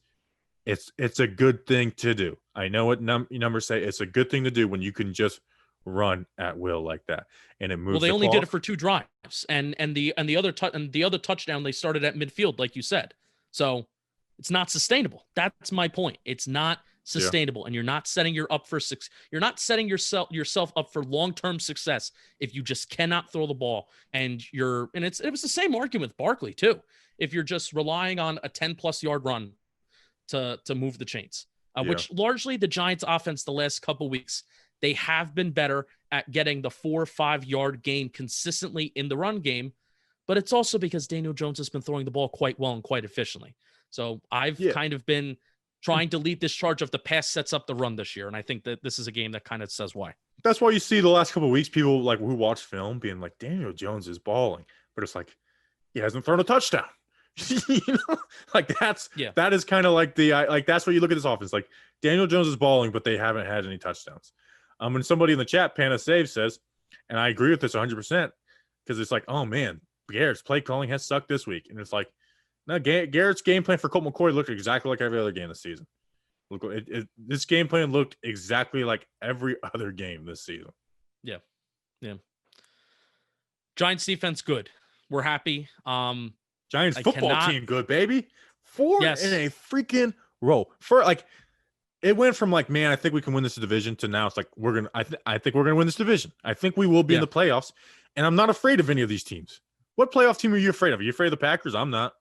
a good thing to do. I know what numbers say. It's a good thing to do when you can just run at will like that, and it moves. Well, they only did it for 2 drives, and the other touchdown they started at midfield, like you said. So it's not sustainable. That's my point. It's not sustainable, and you're not setting yourself up for long-term success if you just cannot throw the ball. And it was the same argument with Barkley too. If you're just relying on a 10+ yard run to move the chains, which largely the Giants offense the last couple weeks, they have been better at getting the 4 or 5 yard gain consistently in the run game, but it's also because Daniel Jones has been throwing the ball quite well and quite efficiently. So I've kind of been trying to lead this charge of the pass sets up the run this year, and I think that this is a game that kind of says why. That's why you see the last couple of weeks people like who watch film being like, Daniel Jones is balling, but it's like he hasn't thrown a touchdown. Like that is kind of like that's what you look at this offense. Like, Daniel Jones is balling, but they haven't had any touchdowns. When somebody in the chat, Pana Save, says, and I agree with this 100%, because it's like, oh man, Garrett's play calling has sucked this week, and it's like, no, Garrett's game plan for Colt McCoy looked exactly like every other game this season. Look, this game plan looked exactly like every other game this season. Yeah. Giants defense good. We're happy. Giants football team good, baby. 4 in a freaking row. It went from like, man, I think we can win this division, to now it's like I think we're gonna win this division. I think we will be in the playoffs, and I'm not afraid of any of these teams. What playoff team are you afraid of? Are you afraid of the Packers? I'm not.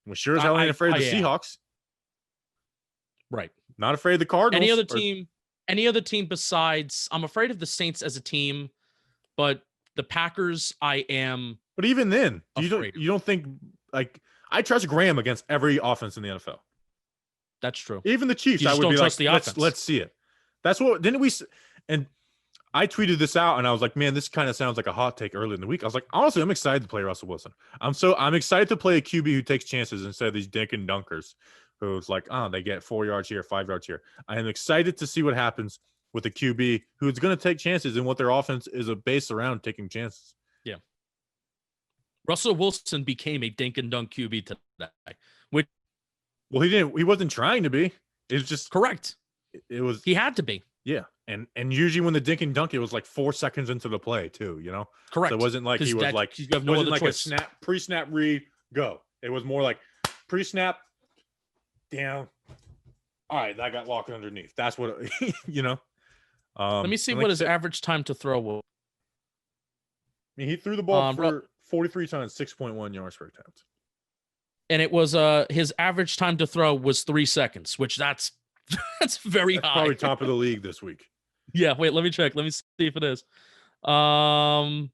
I'm sure as hell ain't afraid of the Seahawks. Right. Not afraid of the Cardinals. Any other team besides, I'm afraid of the Saints as a team, but the Packers I am. But even then, you don't think, like, I trust Graham against every offense in the NFL. That's true. Even the Chiefs, I would be like, let's see it. That's what didn't we? And I tweeted this out, and I was like, man, this kind of sounds like a hot take early in the week. I was like, honestly, I'm excited to play Russell Wilson. I'm excited to play a QB who takes chances instead of these dink and dunkers who's like, they get 4 yards here, 5 yards here. I am excited to see what happens with a QB who's going to take chances and what their offense is based around taking chances. Yeah. Russell Wilson became a dink and dunk QB today, Well, he wasn't trying to be. It was just correct. It was. He had to be. Yeah, and usually when the dink and dunk, it was like 4 seconds into the play too. You know, Correct. so it wasn't like he was like you have no wasn't other like choice. a snap pre-snap read go. It was more like pre-snap down. All right, that got locked underneath. That's what you know. Let me see what his average time to throw was. I mean, he threw the ball for 43 times, 6.1 yards per attempt. And it was his average time to throw was 3 seconds, which that's very high. Probably top of the league this week. Yeah, wait, let me check. Let me see if it is. No,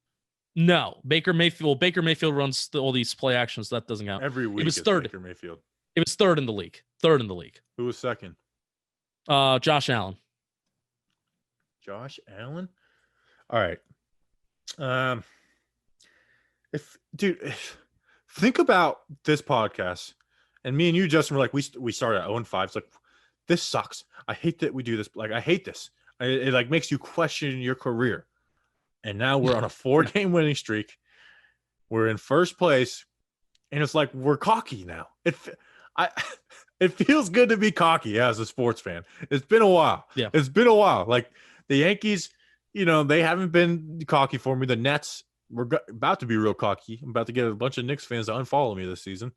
Baker Mayfield runs all these play actions. So that doesn't count. Every week it was third. Baker Mayfield. It was third in the league. Who was second? Josh Allen. Josh Allen? All right. Think about this podcast, and me and you, Justin, were like, we started at 0-5. It's like, this sucks. I hate that we do this. Like, I hate this. It like makes you question your career. And now we're on a 4-game winning streak. We're in first place, and it's like we're cocky now. It feels good to be cocky as a sports fan. It's been a while. Yeah, it's been a while. Like the Yankees, you know, they haven't been cocky for me. The Nets were about to be real cocky. I'm about to get a bunch of Knicks fans to unfollow me this season.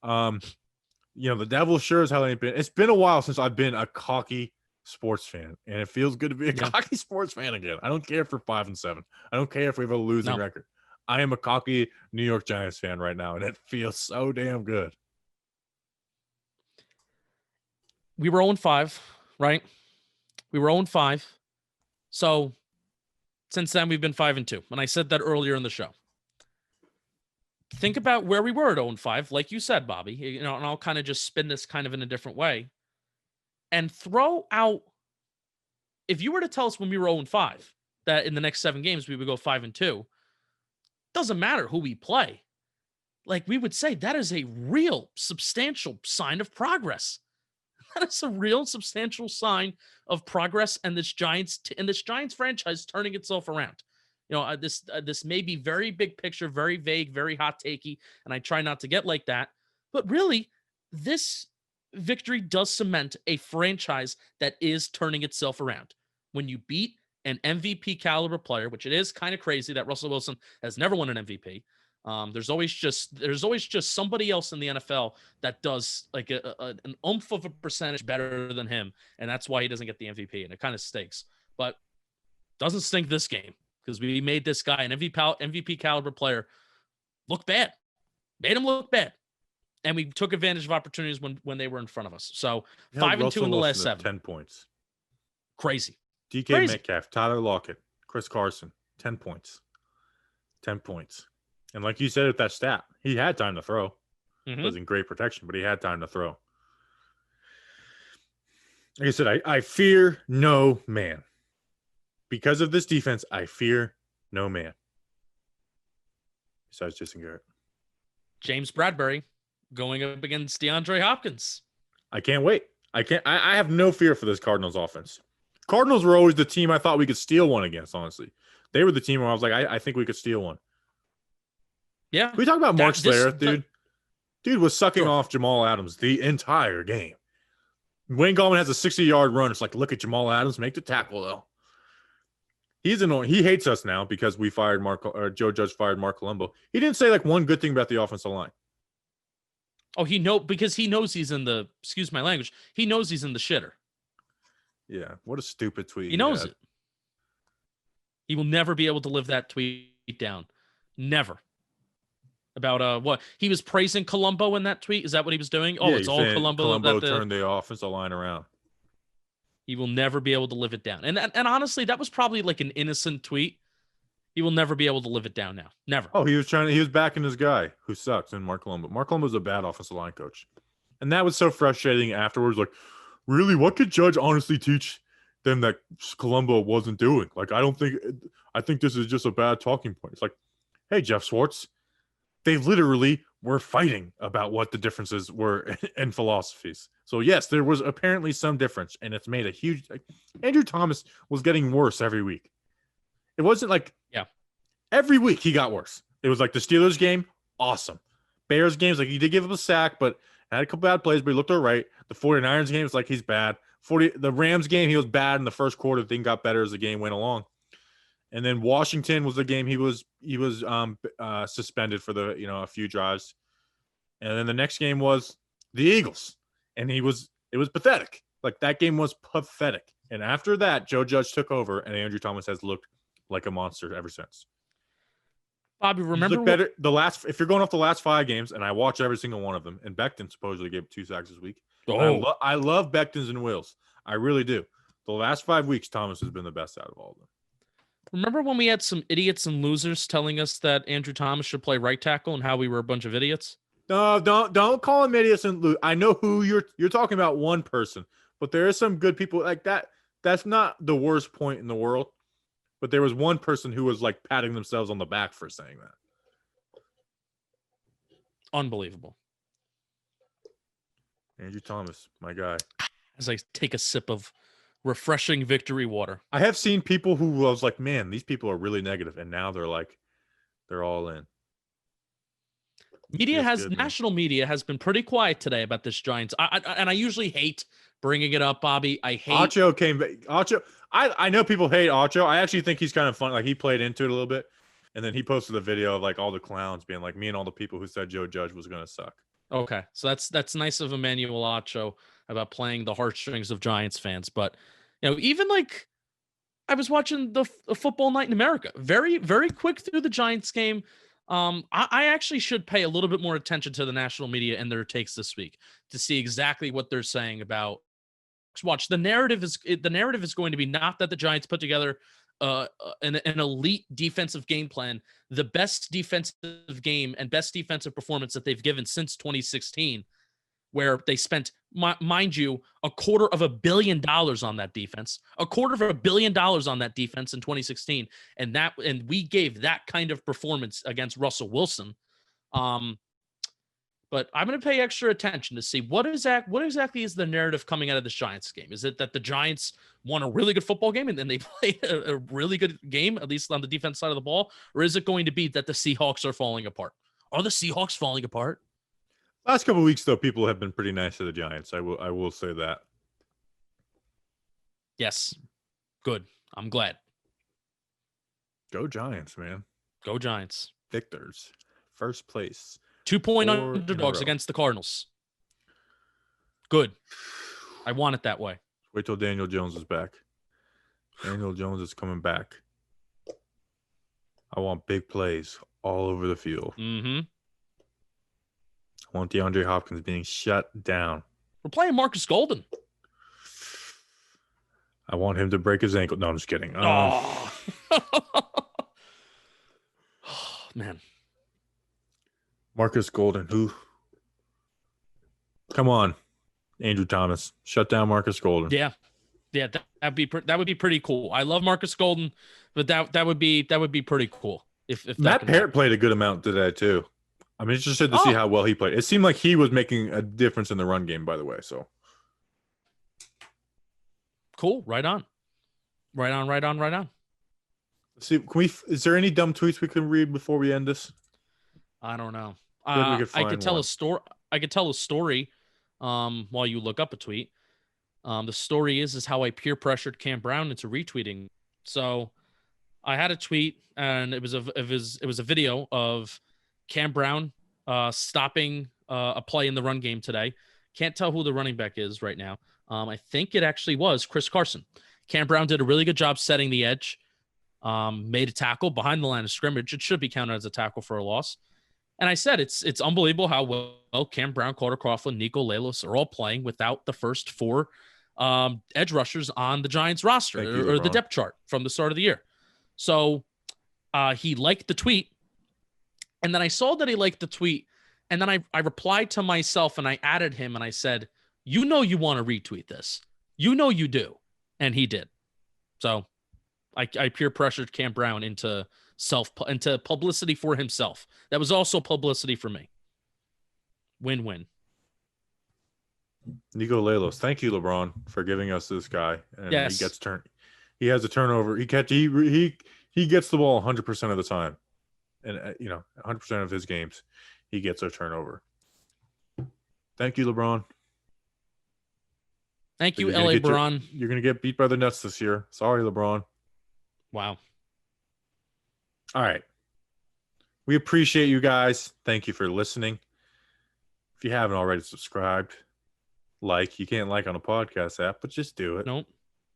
You know, the Devils sure as hell ain't been. It's been a while since I've been a cocky sports fan, and it feels good to be a cocky sports fan again. I don't care if we're 5-7. I don't care if we have a losing record. I am a cocky New York Giants fan right now, and it feels so damn good. We were 0-5, right? We were 0-5. So since then, we've been 5-2. And I said that earlier in the show. Think about where we were at 0-5, like you said, Bobby. You know, and I'll kind of just spin this kind of in a different way. And throw out, if you were to tell us when we were 0-5, that in the next 7 games we would go 5-2, doesn't matter who we play. Like, we would say that is a real substantial sign of progress. That is a real substantial sign of progress and this Giants franchise turning itself around. You know, this may be very big picture, very vague, very hot takey, and I try not to get like that. But really, this victory does cement a franchise that is turning itself around. When you beat an MVP caliber player, which it is kind of crazy that Russell Wilson has never won an MVP. There's always just somebody else in the NFL that does like an oomph of a percentage better than him, and that's why he doesn't get the MVP, and it kind of stinks. But doesn't stink this game because we made this guy an MVP caliber player look bad, made him look bad, and we took advantage of opportunities when they were in front of us. So 5-2 in the last 7. 10 points. Crazy. DK Metcalf, Tyler Lockett, Chris Carson, 10 points. 10 points. And like you said with that stat, he had time to throw. Mm-hmm. Wasn't great protection, but he had time to throw. Like I said, I fear no man. Because of this defense, I fear no man. Besides Jason Garrett. James Bradbury going up against DeAndre Hopkins. I can't wait. I have no fear for this Cardinals offense. Cardinals were always the team I thought we could steal one against, honestly. They were the team where I was like, I think we could steal one. Yeah. We talk about Mark Slayer, dude. Dude was sucking off Jamal Adams the entire game. Wayne Gallman has a 60-yard run. It's like, look at Jamal Adams, make the tackle, though. He's annoying. He hates us now because we fired Joe Judge fired Mark Colombo. He didn't say like one good thing about the offensive line. Oh, because he knows he's in the, excuse my language, he knows he's in the shitter. Yeah, what a stupid tweet. He knows it. He will never be able to live that tweet down. Never. About what? He was praising Colombo in that tweet? Is that what he was doing? Oh, it's all Colombo. Colombo turned the offensive line around. He will never be able to live it down. And honestly, that was probably like an innocent tweet. He will never be able to live it down now. Never. Oh, he was backing his guy who sucks in Mark Colombo. Mark Colombo's a bad offensive line coach. And that was so frustrating afterwards. Like, really, what could Judge honestly teach them that Colombo wasn't doing? Like, I think this is just a bad talking point. It's like, hey, Jeff Schwartz, they literally were fighting about what the differences were in philosophies. So, yes, there was apparently some difference, and it's made a huge – Andrew Thomas was getting worse every week. It wasn't like every week he got worse. It was like the Steelers game, awesome. Bears games, like he did give up a sack, but had a couple bad plays, but he looked all right. The 49ers game was like he's bad, The Rams game, he was bad in the first quarter. Thing got better as the game went along. And then Washington was the game he was suspended for a few drives. And then the next game was the Eagles, and it was pathetic. Like, that game was pathetic. And after that, Joe Judge took over, and Andrew Thomas has looked like a monster ever since. Bobby, remember better if you're going off the last 5 games, and I watch every single one of them, and Becton supposedly gave 2 sacks this week. Oh. I love Becton's and Wills. I really do. The last 5 weeks, Thomas has been the best out of all of them. Remember when we had some idiots and losers telling us that Andrew Thomas should play right tackle and how we were a bunch of idiots? No, don't call him idiots and losers. I know who you're talking about, one person, but there is some good people like that. That's not the worst point in the world. But there was one person who was like patting themselves on the back for saying that. Unbelievable. Andrew Thomas, my guy. As I take a sip of refreshing victory water. I have seen people who was like, man, these people are really negative, and now they're all in. National media has been pretty quiet today about this Giants. I usually hate bringing it up, Bobby. I hate Acho came back. Acho, I know people hate Acho. I actually think he's kind of fun. Like, he played into it a little bit, and then he posted a video of like all the clowns being like, me and all the people who said Joe Judge was going to suck. Okay, so that's nice of Emmanuel Acho about playing the heartstrings of Giants fans. But even like I was watching the Football Night in America, very very quick through the Giants game. I actually should pay a little bit more attention to the national media and their takes this week to see exactly what they're saying about. Watch, the narrative is going to be not that the Giants put together an elite defensive game plan, the best defensive game and best defensive performance that they've given since 2016, where they spent, mind you, $250 million on that defense, $250 million on that defense in 2016, and we gave that kind of performance against Russell Wilson. But I'm going to pay extra attention to see what exactly is the narrative coming out of this Giants game. Is it that the Giants won a really good football game and then they played a really good game, at least on the defense side of the ball? Or is it going to be that the Seahawks are falling apart? Are the Seahawks falling apart? Last couple of weeks, though, people have been pretty nice to the Giants. I will say that. Yes. Good. I'm glad. Go Giants, man. Go Giants. Victors. First place. 2-point underdogs against the Cardinals. Good. I want it that way. Wait till Daniel Jones is back. Daniel Jones is coming back. I want big plays all over the field. Mm-hmm. I want DeAndre Hopkins being shut down. We're playing Marcus Golden. I want him to break his ankle. No, I'm just kidding. Oh, man. Marcus Golden, who? Come on, Andrew Thomas, shut down Marcus Golden. Yeah, that would be pretty cool. I love Marcus Golden, but that would be pretty cool if Matt Parrott played a good amount today too. I'm interested to see how well he played. It seemed like he was making a difference in the run game, by the way. So cool, right on. Let's see, is there any dumb tweets we can read before we end this? I don't know. I could tell a story. I could tell a story while you look up a tweet. The story is how I peer pressured Cam Brown into retweeting. So I had a tweet, and it was a video of Cam Brown stopping a play in the run game today. Can't tell who the running back is right now. I think it actually was Chris Carson. Cam Brown did a really good job setting the edge, made a tackle behind the line of scrimmage. It should be counted as a tackle for a loss. And I said, it's unbelievable how well Cam Brown, Carter Coughlin, Nico Lelos are all playing without the first 4 edge rushers on the Giants roster or the depth chart from the start of the year. So he liked the tweet. And then I saw that he liked the tweet. And then I replied to myself and I added him and I said, you want to retweet this. You do. And he did. So I peer pressured Cam Brown into publicity for himself. That was also publicity for me. Win-win. Nico Lelos, thank you, LeBron, for giving us this guy. And yes. He has a turnover. He gets the ball 100% of the time, and 100% of his games, he gets a turnover. Thank you, LeBron. Thank So you, you're gonna LA get Braun. you're gonna get beat by the Nets this year. Sorry, LeBron. Wow. All right. We appreciate you guys. Thank you for listening. If you haven't already subscribed, you can't like on a podcast app, but just do it. Nope.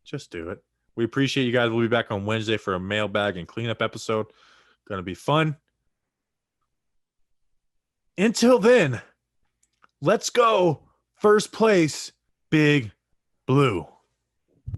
Just do it. We appreciate you guys. We'll be back on Wednesday for a mailbag and cleanup episode. Gonna be fun. Until then, let's go. First place, Big Blue.